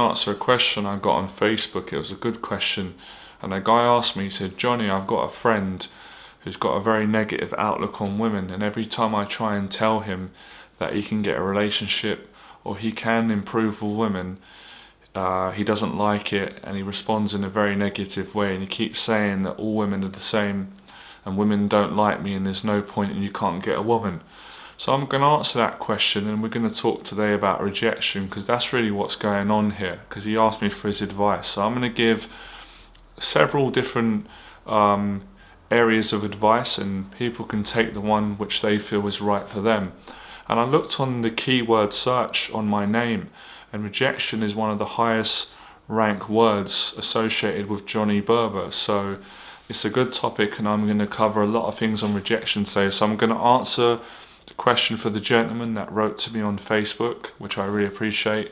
to answer a question I got on Facebook. It was a good question, and a guy asked me, he said, Johnny, I've got a friend who's got a very negative outlook on women, and every time I try and tell him that he can get a relationship or he can improve with women, he doesn't like it, and he responds in a very negative way, and he keeps saying that all women are the same and women don't like me and there's no point and you can't get a woman. So I'm going to answer that question, and we're going to talk today about rejection, because that's really what's going on here, because he asked me for his advice. So I'm going to give several different areas of advice, and people can take the one which they feel is right for them. And I looked on the keyword search on my name, and rejection is one of the highest rank words associated with Johnny Berba. So it's a good topic, and I'm going to cover a lot of things on rejection today. So I'm going to answer the question for the gentleman that wrote to me on Facebook, which I really appreciate,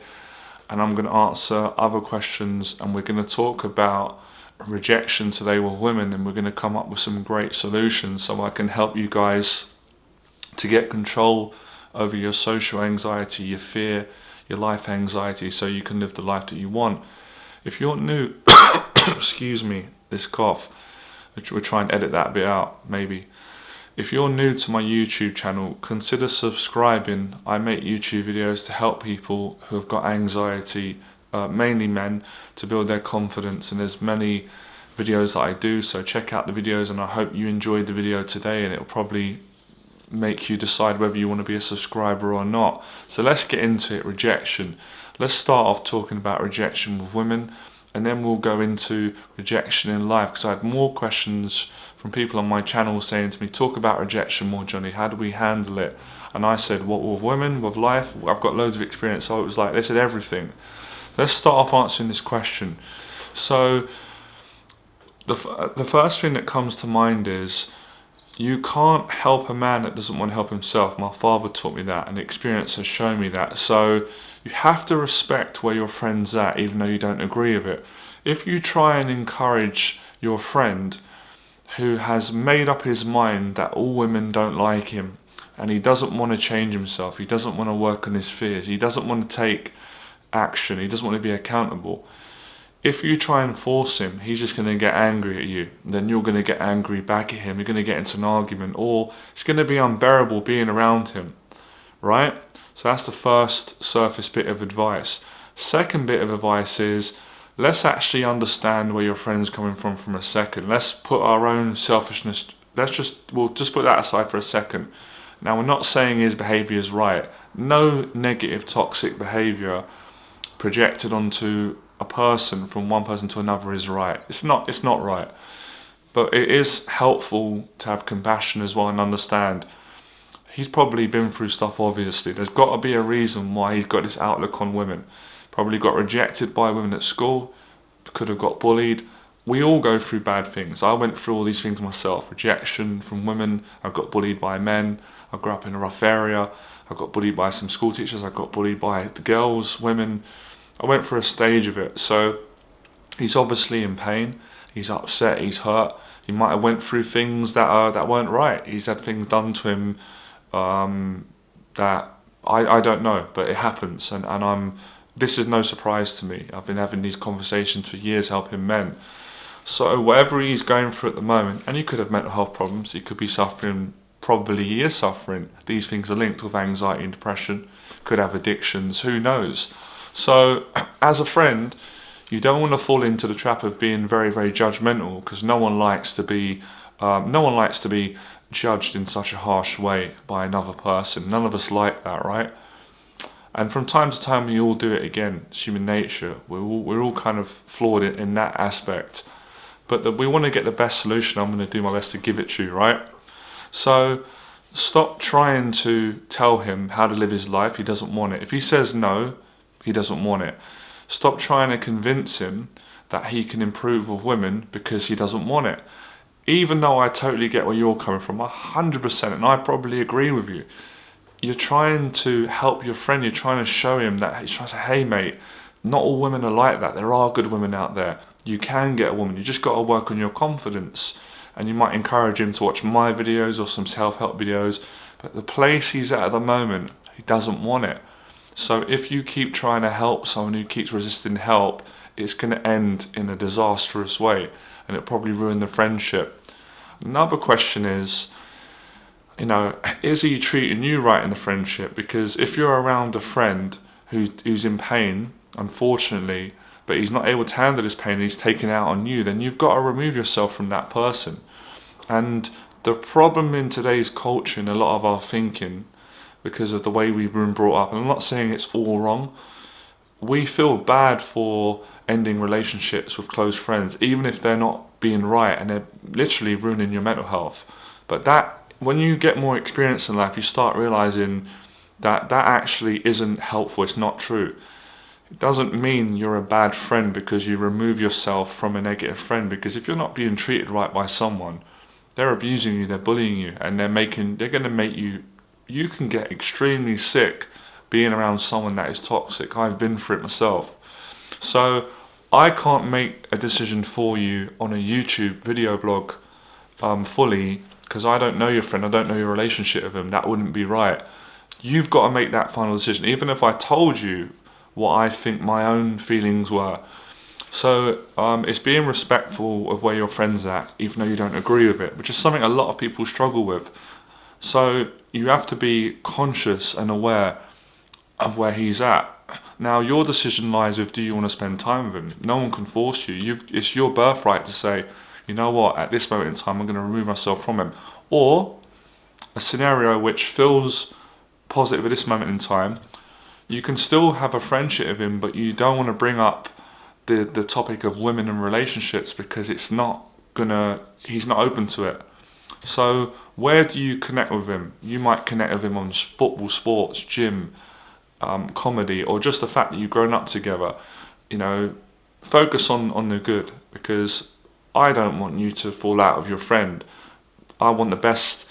and I'm going to answer other questions, and we're going to talk about rejection today with women, and we're going to come up with some great solutions so I can help you guys to get control over your social anxiety, your fear, your life anxiety, so you can live the life that you want. If you're new, excuse me, this cough, we'll try and edit that bit out maybe. If you're new to my YouTube channel, consider subscribing. I make YouTube videos to help people who have got anxiety, mainly men, to build their confidence, and there's many videos that I do, so check out the videos, and I hope you enjoyed the video today, and it'll probably make you decide whether you want to be a subscriber or not. So let's get into it. Rejection. Let's start off talking about rejection with women, and then we'll go into rejection in life, because I had more questions from people on my channel saying to me, talk about rejection more, Johnny, how do we handle it? And I said, what, with women, with life? I've got loads of experience. So it was like, they said everything. Let's start off answering this question. So the first thing that comes to mind is, you can't help a man that doesn't want to help himself. My father taught me that, and experience has shown me that. So you have to respect where your friend's at, even though you don't agree with it. If you try and encourage your friend who has made up his mind that all women don't like him, and he doesn't want to change himself, he doesn't want to work on his fears, he doesn't want to take action, he doesn't want to be accountable, if you try and force him, he's just going to get angry at you. Then you're going to get angry back at him. You're going to get into an argument, or it's going to be unbearable being around him, right? So that's the first surface bit of advice. Second bit of advice is, let's actually understand where your friend's coming from a second. Let's put our own selfishness, we'll just put that aside for a second. Now, we're not saying his behavior is right. No negative, toxic behavior projected onto a person from one person to another is right. It's not right. But it is helpful to have compassion as well and understand he's probably been through stuff, obviously. There's got to be a reason why he's got this outlook on women. Probably got rejected by women at school, could have got bullied. We all go through bad things. I went through all these things myself. Rejection from women, I got bullied by men, I grew up in a rough area, I got bullied by some school teachers, I got bullied by the girls, women. I went through a stage of it. So he's obviously in pain, he's upset, he's hurt. He might have went through things that weren't right. He's had things done to him that I don't know, but it happens, and this is no surprise to me. I've been having these conversations for years helping men. So whatever he's going through at the moment, and he could have mental health problems, he could be suffering, probably he is suffering. These things are linked with anxiety and depression, could have addictions, who knows. So as a friend, you don't want to fall into the trap of being very, very judgmental, because no one likes to be judged in such a harsh way by another person. None of us like that, right? And from time to time, we all do it again. It's human nature. We're all kind of flawed in that aspect. But we want to get the best solution. I'm going to do my best to give it to you, right? So stop trying to tell him how to live his life. He doesn't want it. If he says no, he doesn't want it. Stop trying to convince him that he can improve with women because he doesn't want it. Even though I totally get where you're coming from, 100%, and I probably agree with you. You're trying to help your friend, you're trying to show him that, he's trying to say, hey mate, not all women are like that. There are good women out there. You can get a woman. You just got to work on your confidence. And you might encourage him to watch my videos or some self-help videos. But the place he's at the moment, he doesn't want it. So if you keep trying to help someone who keeps resisting help, it's going to end in a disastrous way, and it'll probably ruin the friendship. Another question is, is he treating you right in the friendship? Because if you're around a friend who's in pain, unfortunately, but he's not able to handle his pain, he's taking it out on you, then you've got to remove yourself from that person. And the problem in today's culture, in a lot of our thinking, because of the way we've been brought up, and I'm not saying it's all wrong, we feel bad for ending relationships with close friends, even if they're not being right and they're literally ruining your mental health. But that, when you get more experience in life, you start realizing that that actually isn't helpful. It's not true. It doesn't mean you're a bad friend because you remove yourself from a negative friend, because if you're not being treated right by someone, they're abusing you, they're bullying you, and they're going to make you can get extremely sick being around someone that is toxic. I've been through it myself. So I can't make a decision for you on a YouTube video blog fully, because I don't know your friend, I don't know your relationship with him. That wouldn't be right. You've got to make that final decision, even if I told you what I think my own feelings were. So it's being respectful of where your friend's at, even though you don't agree with it, which is something a lot of people struggle with. So you have to be conscious and aware of where he's at. Now, your decision lies with, do you want to spend time with him? No one can force you. It's your birthright to say, you know what, at this moment in time, I'm going to remove myself from him. Or a scenario which feels positive at this moment in time, you can still have a friendship with him, but you don't want to bring up the topic of women and relationships, because he's not open to it. So where do you connect with him? You might connect with him on football, sports, gym, comedy, or just the fact that you've grown up together. Focus on the good, because I don't want you to fall out with your friend. I want the best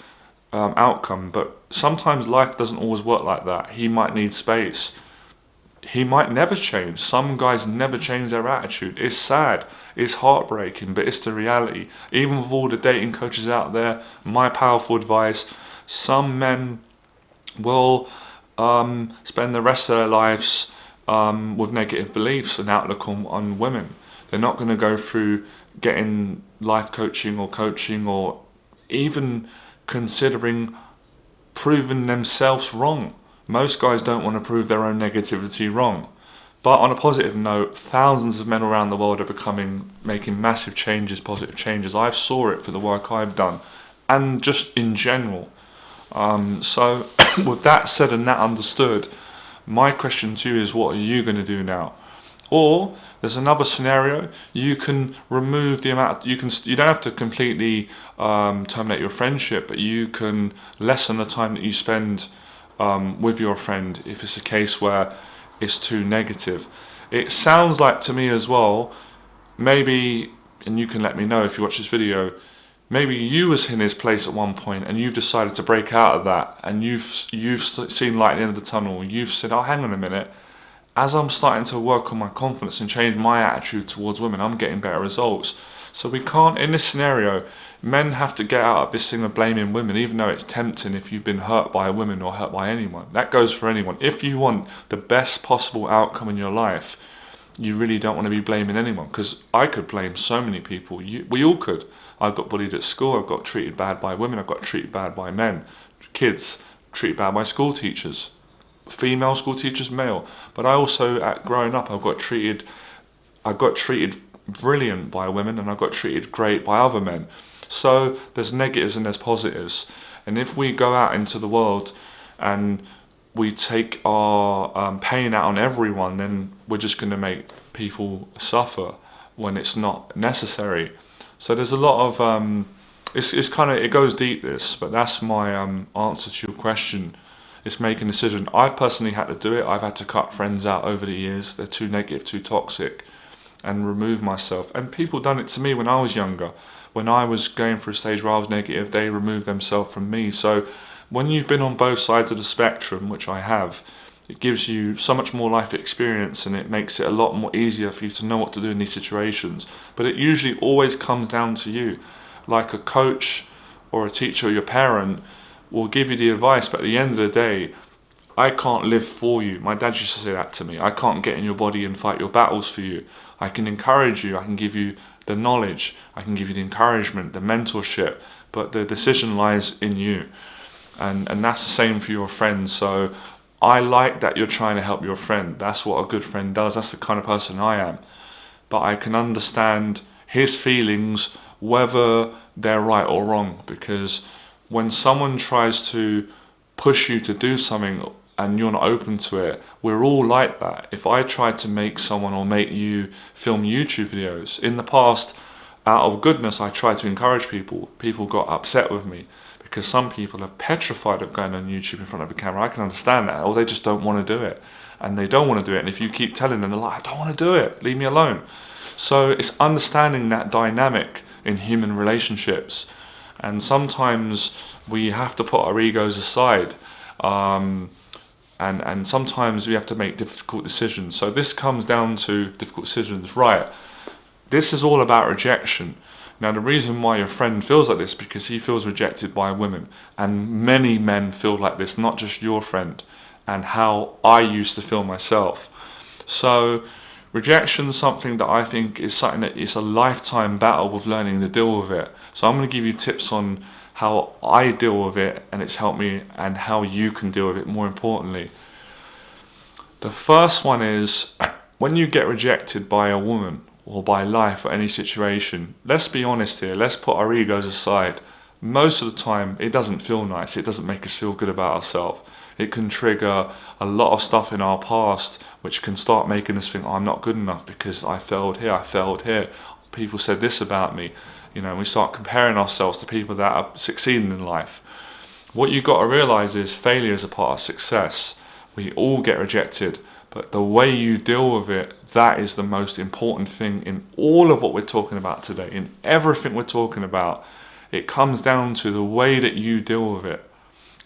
outcome, but sometimes life doesn't always work like that. He might need space. He might never change. Some guys never change their attitude. It's sad, it's heartbreaking, but it's the reality. Even with all the dating coaches out there, my powerful advice, some men will spend the rest of their lives with negative beliefs and outlook on women. They're not going to go through getting life coaching or even considering proving themselves wrong. Most guys don't want to prove their own negativity wrong. But on a positive note, thousands of men around the world are making massive changes, positive changes. I saw it for the work I've done, and just in general. So with that said and that understood, my question to you is, what are you going to do now? Or there's another scenario. You can remove the amount. You don't have to completely terminate your friendship, but you can lessen the time that you spend with your friend if it's a case where it's too negative. It sounds like to me as well, maybe, and you can let me know if you watch this video, maybe you was in his place at one point and you've decided to break out of that, and you've seen light at the end of the tunnel. You've said, oh, hang on a minute, as I'm starting to work on my confidence and change my attitude towards women, I'm getting better results. So we can't, in this scenario, men have to get out of this thing of blaming women, even though it's tempting if you've been hurt by a woman or hurt by anyone. That goes for anyone. If you want the best possible outcome in your life, you really don't want to be blaming anyone, because I could blame so many people. We all could. I got bullied at school, I got treated bad by women, I got treated bad by men, kids, treated bad by school teachers, female school teachers, male. But I also, growing up, I got treated brilliant by women, and I got treated great by other men. So there's negatives and there's positives. And if we go out into the world and we take our pain out on everyone, then we're just going to make people suffer when it's not necessary. So there's a lot of it goes deep, this, but that's my answer to your question. It's making a decision. I've personally had to do it. I've had to cut friends out over the years. They're too negative, too toxic, and remove myself. And people done it to me when I was younger. When I was going through a stage where I was negative, they removed themselves from me. So when you've been on both sides of the spectrum, which I have, it gives you so much more life experience, and it makes it a lot more easier for you to know what to do in these situations. But it usually always comes down to you. Like a coach or a teacher or your parent will give you the advice, but at the end of the day, I can't live for you. My dad used to say that to me. I can't get in your body and fight your battles for you. I can encourage you. I can give you the knowledge. I can give you the encouragement, the mentorship. But the decision lies in you. And that's the same for your friends. So I like that you're trying to help your friend. That's what a good friend does. That's the kind of person I am. But I can understand his feelings, whether they're right or wrong. Because when someone tries to push you to do something and you're not open to it, we're all like that. If I tried to make someone or make you film YouTube videos, in the past, out of goodness, I tried to encourage people. People got upset with me because some people are petrified of going on YouTube in front of a camera. I can understand that, or they just don't want to do it. And they don't want to do it. And if you keep telling them, they're like, I don't want to do it, leave me alone. So it's understanding that dynamic in human relationships. And sometimes we have to put our egos aside. And sometimes we have to make difficult decisions. So this comes down to difficult decisions, right? This is all about rejection. Now, the reason why your friend feels like this is because he feels rejected by women. And many men feel like this, not just your friend, and how I used to feel myself. So rejection is something that I think is something that is a lifetime battle with learning to deal with it. So I'm going to give you tips on how I deal with it, and it's helped me, and how you can deal with it more importantly. The first one is, when you get rejected by a woman or by life or any situation, let's be honest here, let's put our egos aside. Most of the time it doesn't feel nice, it doesn't make us feel good about ourselves. It can trigger a lot of stuff in our past which can start making us think, oh, I'm not good enough because I failed here, people said this about me. You know, we start comparing ourselves to people that are succeeding in life. What you've got to realize is failure is a part of success. We all get rejected, but the way you deal with it, that is the most important thing in all of what we're talking about today. In everything we're talking about, it comes down to the way that you deal with it.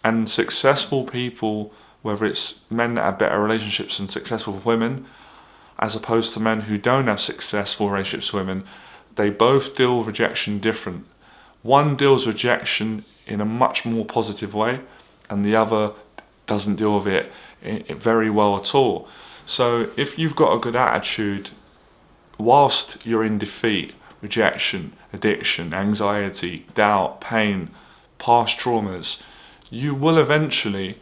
And successful people, whether it's men that have better relationships and successful women, as opposed to men who don't have successful relationships with women, they both deal with rejection different. One deals with rejection in a much more positive way, and the other doesn't deal with it very well at all. So if you've got a good attitude, whilst you're in defeat, rejection, addiction, anxiety, doubt, pain, past traumas, you will eventually,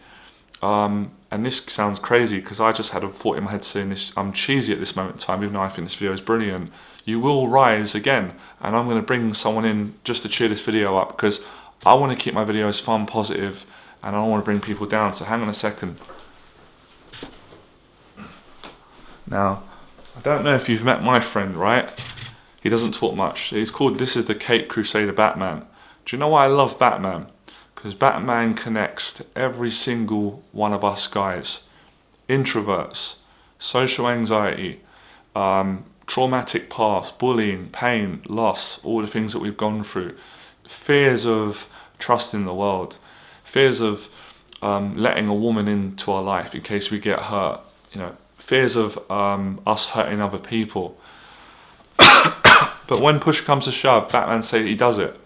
and this sounds crazy because I just had a thought in my head saying this, I'm cheesy at this moment in time, even though I think this video is brilliant. You will rise again, and I'm going to bring someone in just to cheer this video up because I want to keep my videos fun, positive, and I don't want to bring people down. So hang on a second. Now, I don't know if you've met my friend, right? He doesn't talk much. He's called, this is the Cape Crusader Batman. Do you know why I love Batman? Because Batman connects to every single one of us guys. Introverts, social anxiety, traumatic past, bullying, pain, loss, all the things that we've gone through. Fears of trusting the world. Fears of letting a woman into our life in case we get hurt. You know, fears of us hurting other people. But when push comes to shove, Batman says he does it.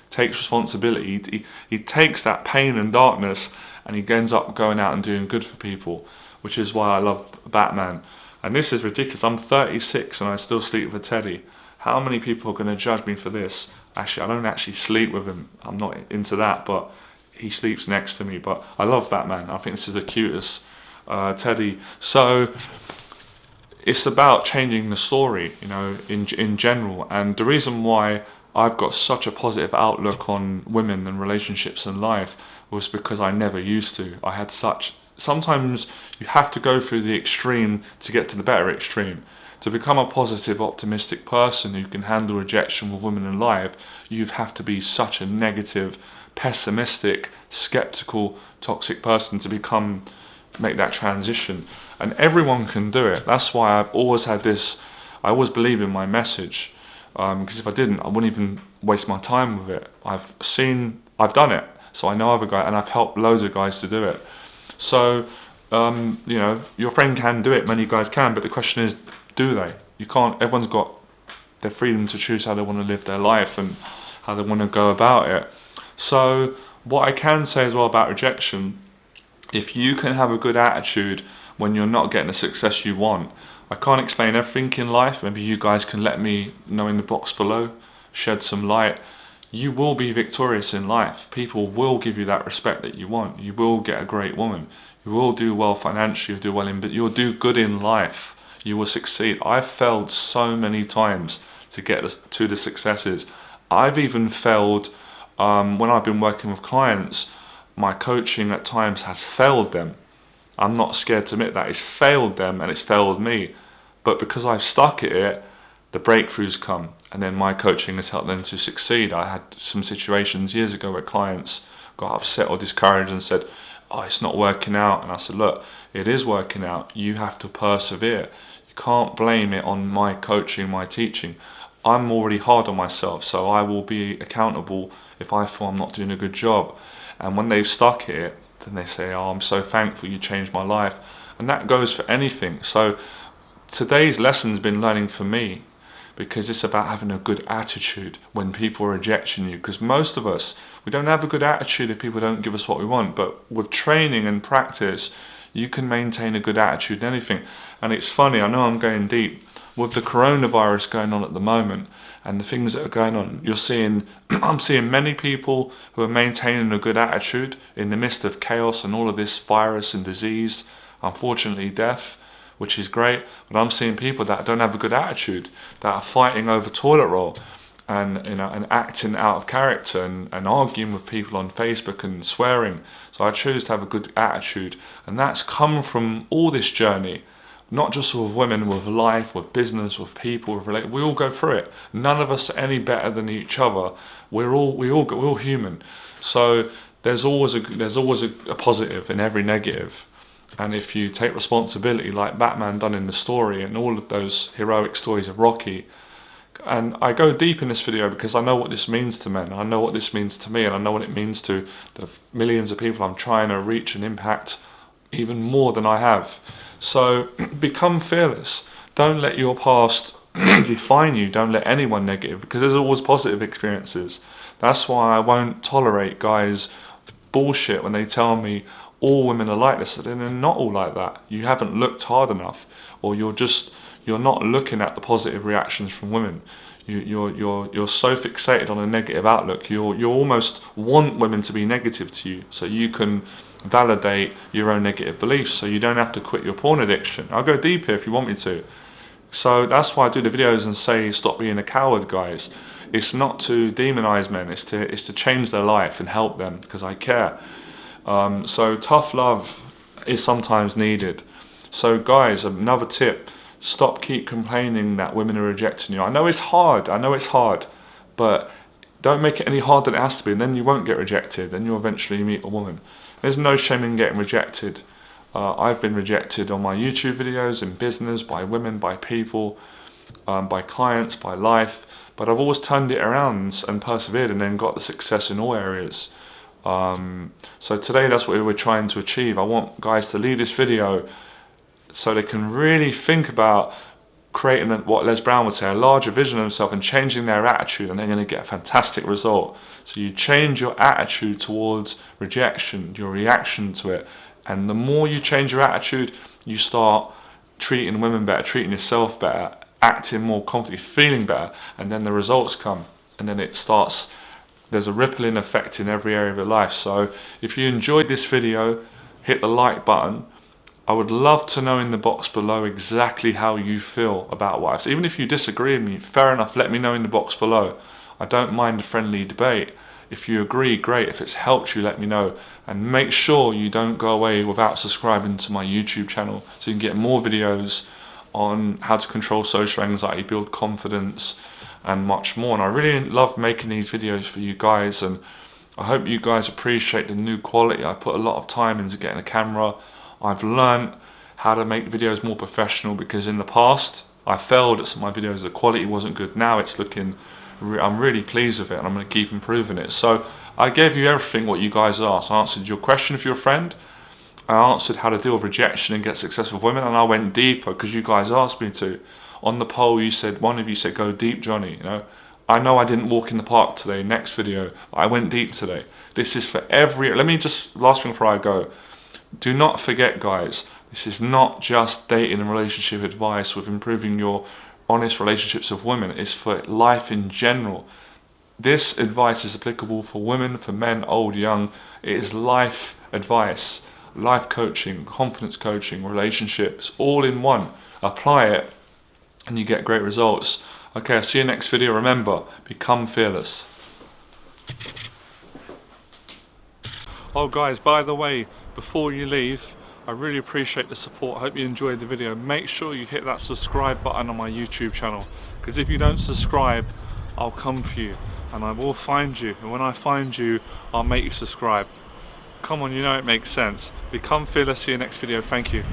Takes responsibility. He takes that pain and darkness and he ends up going out and doing good for people, which is why I love Batman. And this is ridiculous. I'm 36 and I still sleep with Teddy. How many people are going to judge me for this? Actually, I don't actually sleep with him. I'm not into that, but he sleeps next to me. But I love Batman. I think this is the cutest Teddy. So it's about changing the story, you know, in general. And the reason why I've got such a positive outlook on women and relationships and life was because I never used to. I had such... Sometimes you have to go through the extreme to get to the better extreme. To become a positive, optimistic person who can handle rejection with women in life, you have to be such a negative, pessimistic, skeptical, toxic person to make that transition. And everyone can do it. That's why I've always had this... I always believe in my message. Because if I didn't, I wouldn't even waste my time with it. I've done it, so I know other guys, and I've helped loads of guys to do it. So, you know, your friend can do it, many guys can, but the question is, do they? You can't, everyone's got their freedom to choose how they want to live their life and how they want to go about it. So, what I can say as well about rejection If you can have a good attitude when you're not getting the success you want, I can't explain everything in life. Maybe you guys can let me know in the box below, shed some light. You will be victorious in life. People will give you that respect that you want. You will get a great woman. You will do well financially, you'll do well but you'll do good in life. You will succeed. I've failed so many times to get to the successes. I've even failed when I've been working with clients. My coaching at times has failed them. I'm not scared to admit that. It's failed them and it's failed me. But because I've stuck at it, the breakthroughs come, and then my coaching has helped them to succeed. I had some situations years ago where clients got upset or discouraged and said, oh, it's not working out. And I said, look, it is working out. You have to persevere. You can't blame it on my coaching, my teaching. I'm already hard on myself, so I will be accountable if I feel I'm not doing a good job. And when they've stuck it, then they say, oh, I'm so thankful you changed my life. And that goes for anything. So today's lesson's been learning for me, because it's about having a good attitude when people are rejecting you. Because most of us, we don't have a good attitude if people don't give us what we want. But with training and practice, you can maintain a good attitude in anything. And it's funny, I know I'm going deep. With the coronavirus going on at the moment and the things that are going on, you're seeing, I'm seeing many people who are maintaining a good attitude in the midst of chaos and all of this virus and disease, unfortunately death, which is great. But I'm seeing people that don't have a good attitude, that are fighting over toilet roll and and acting out of character and arguing with people on Facebook and swearing. So I choose to have a good attitude, and that's come from all this journey. Not just with women, with life, with business, with people, we all go through it. None of us are any better than each other. We're all human. So there's always a positive in every negative. And if you take responsibility, like Batman done in the story and all of those heroic stories of Rocky, and I go deep in this video because I know what this means to men. I know what this means to me, and I know what it means to the millions of people I'm trying to reach and impact even more than I have. So become fearless. Don't let your past define you. Don't let anyone negative, because there's always positive experiences. That's why I won't tolerate guys bullshit when they tell me all women are like this. And they're not all like that. You haven't looked hard enough, or you're not looking at the positive reactions from women. You're so fixated on a negative outlook. You almost want women to be negative to you, so you can validate your own negative beliefs, so you don't have to quit your porn addiction. I'll go deeper if you want me to. So that's why I do the videos and say stop being a coward, guys. It's not to demonize men, it's to change their life and help them, because I care. So tough love is sometimes needed. So guys, another tip, keep complaining that women are rejecting you. I know it's hard, but don't make it any harder than it has to be, and then you won't get rejected, and you'll eventually meet a woman. There's no shame in getting rejected. I've been rejected on my YouTube videos, in business, by women, by people, by clients, by life, but I've always turned it around and persevered, and then got the success in all areas. So today that's what we're trying to achieve. I want guys to leave this video so they can really think about creating what Les Brown would say, a larger vision of themselves, and changing their attitude, and they're going to get a fantastic result. So you change your attitude towards rejection, your reaction to it, and the more you change your attitude, you start treating women better, treating yourself better, acting more confidently, feeling better, and then the results come, and then there's a rippling effect in every area of your life. So if you enjoyed this video, hit the like button. I would love to know in the box below exactly how you feel about what I've said. Even if you disagree with me, fair enough, let me know in the box below. I don't mind a friendly debate. If you agree, great. If it's helped you, let me know. And make sure you don't go away without subscribing to my YouTube channel, so you can get more videos on how to control social anxiety, build confidence, and much more. And I really love making these videos for you guys, and I hope you guys appreciate the new quality. I put a lot of time into getting a camera. I've learned how to make videos more professional, because in the past I failed at some of my videos, the quality wasn't good. Now it's looking, I'm really pleased with it, and I'm going to keep improving it. So I gave you everything what you guys asked. I answered your question if you're a friend, I answered how to deal with rejection and get success with women, and I went deeper because you guys asked me to. On the poll, one of you said go deep, Johnny. I know I didn't walk in the park today, next video, I went deep today. This is for last thing before I go. do not forget, guys, this is not just dating and relationship advice with improving your honest relationships with women. It's for life in general. This advice is applicable for women, for men, old, young. It is life advice, life coaching, confidence coaching, relationships, all in one. Apply it and you get great results. Okay, I'll see you next video. Remember, become fearless. Oh guys, by the way, before you leave, I really appreciate the support. I hope you enjoyed the video. Make sure you hit that subscribe button on my YouTube channel, because if you don't subscribe, I'll come for you and I will find you, and when I find you, I'll make you subscribe. Come on, you know it makes sense. Become fearless. See you next video. Thank you.